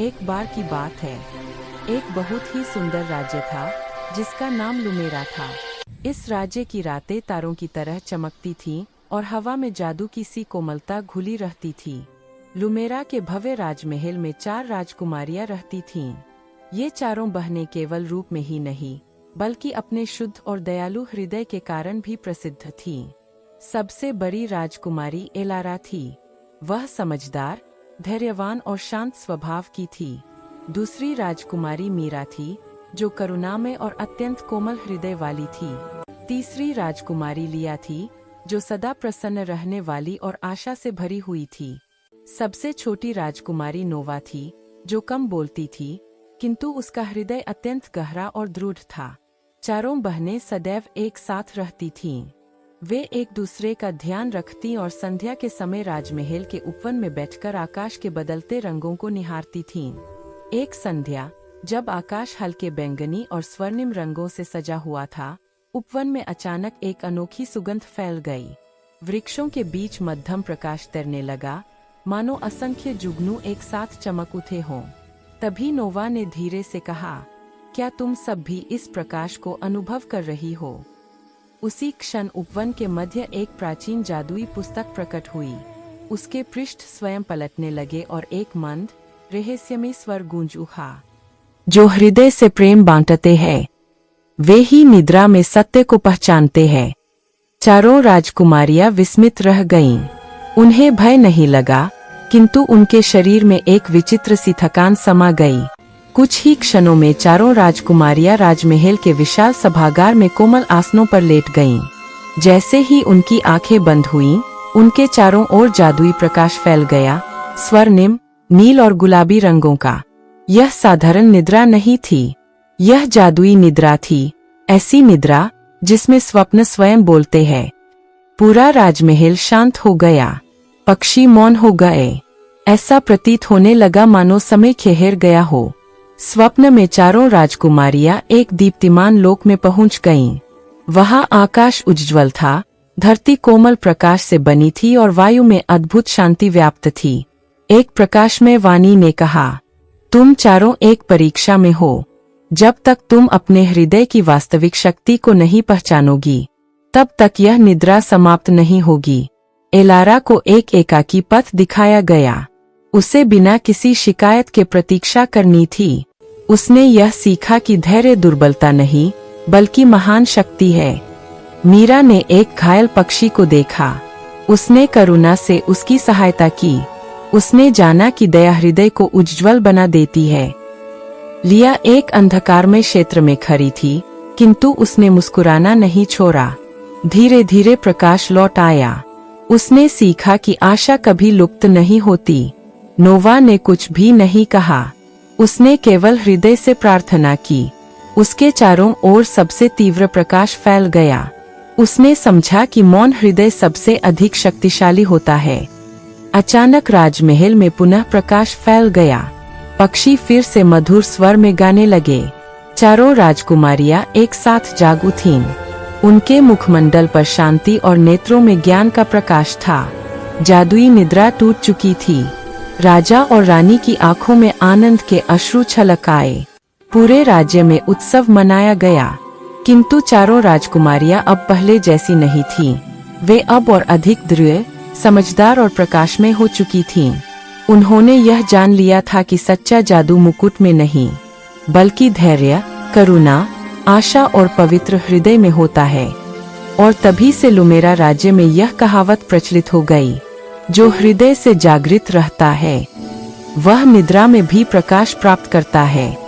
एक बार की बात है, एक बहुत ही सुंदर राज्य था जिसका नाम लुमेरा था। इस राज्य की रातें तारों की तरह चमकती थीं और हवा में जादू की सी कोमलता घुली रहती थी। लुमेरा के भव्य राजमहल में 4 राजकुमारियां रहती थीं। ये चारों बहनें केवल रूप में ही नहीं, बल्कि अपने शुद्ध और दयालु हृदय के कारण भी प्रसिद्ध थीं। सबसे बड़ी राजकुमारी एलारा थी। वह समझदार, धैर्यवान और शांत स्वभाव की थी। दूसरी राजकुमारी मीरा थी, जो करुणामय और अत्यंत कोमल हृदय वाली थी। तीसरी राजकुमारी लिया थी, जो सदा प्रसन्न रहने वाली और आशा से भरी हुई थी। सबसे छोटी राजकुमारी नोवा थी, जो कम बोलती थी, किंतु उसका हृदय अत्यंत गहरा और दृढ़ था। चारों बहनें सदैव एक साथ रहती थीं। वे एक दूसरे का ध्यान रखती और संध्या के समय राजमहल के उपवन में बैठकर आकाश के बदलते रंगों को निहारती थीं। एक संध्या, जब आकाश हल्के बैंगनी और स्वर्णिम रंगों से सजा हुआ था, उपवन में अचानक एक अनोखी सुगंध फैल गई। वृक्षों के बीच मध्यम प्रकाश तैरने लगा, मानो असंख्य जुगनू एक साथ चमक उठे हों। तभी नोवा ने धीरे से कहा, क्या तुम सब भी इस प्रकाश को अनुभव कर रही हो? उसी क्षण उपवन के मध्य एक प्राचीन जादुई पुस्तक प्रकट हुई। उसके पृष्ठ स्वयं पलटने लगे और एक मंद, रहस्यमय स्वर गूंज उठा। जो हृदय से प्रेम बांटते हैं, वे ही निद्रा में सत्य को पहचानते हैं। चारों राजकुमारियां विस्मित रह गईं। उन्हें भय नहीं लगा, किंतु उनके शरीर में एक विचित्र सी थकान समा गई। कुछ ही क्षणों में चारों राजकुमारियां राजमहल के विशाल सभागार में कोमल आसनों पर लेट गईं। जैसे ही उनकी आंखें बंद हुईं, उनके चारों ओर जादुई प्रकाश फैल गया, स्वर्णिम, नील और गुलाबी रंगों का। यह साधारण निद्रा नहीं थी, यह जादुई निद्रा थी, ऐसी निद्रा जिसमें स्वप्न स्वयं बोलते हैं। पूरा राजमहल शांत हो गया, पक्षी मौन हो गए। ऐसा प्रतीत होने लगा मानो समय ठहर गया हो। स्वप्न में चारों राजकुमारियां एक दीप्तिमान लोक में पहुंच गईं। वहां आकाश उज्ज्वल था, धरती कोमल प्रकाश से बनी थी और वायु में अद्भुत शांति व्याप्त थी। एक प्रकाशमय वाणी ने कहा, तुम चारों एक परीक्षा में हो। जब तक तुम अपने हृदय की वास्तविक शक्ति को नहीं पहचानोगी, तब तक यह निद्रा समाप्त नहीं होगी। एलारा को एक एकाकी पथ दिखाया गया। उसे बिना किसी शिकायत के प्रतीक्षा करनी थी। उसने यह सीखा कि धैर्य दुर्बलता नहीं, बल्कि महान शक्ति है। मीरा ने एक घायल पक्षी को देखा। उसने करुणा से उसकी सहायता की। उसने जाना कि दया हृदय को उज्ज्वल बना देती है। लिया एक अंधकारमय क्षेत्र में खड़ी थी, किंतु उसने मुस्कुराना नहीं छोड़ा। धीरे धीरे प्रकाश लौट आया। उसने सीखा कि आशा कभी लुप्त नहीं होती। नोवा ने कुछ भी नहीं कहा। उसने केवल हृदय से प्रार्थना की। उसके चारों ओर सबसे तीव्र प्रकाश फैल गया। उसने समझा कि मौन हृदय सबसे अधिक शक्तिशाली होता है। अचानक राजमहल में पुनः प्रकाश फैल गया। पक्षी फिर से मधुर स्वर में गाने लगे। चारों राजकुमारियां एक साथ जाग उठीं। उनके मुखमंडल पर शांति और नेत्रों में ज्ञान का प्रकाश था। जादुई निद्रा टूट चुकी थी। राजा और रानी की आंखों में आनंद के अश्रु छलक आए। पूरे राज्य में उत्सव मनाया गया, किंतु चारों राजकुमारियां अब पहले जैसी नहीं थीं। वे अब और अधिक दृढ़, समझदार और प्रकाशमय हो चुकी थीं। उन्होंने यह जान लिया था कि सच्चा जादू मुकुट में नहीं, बल्कि धैर्य, करुणा, आशा और पवित्र हृदय में होता है। और तभी से लुमेरा राज्य में यह कहावत प्रचलित हो गई, जो हृदय से जागृत रहता है, वह निद्रा में भी प्रकाश प्राप्त करता है।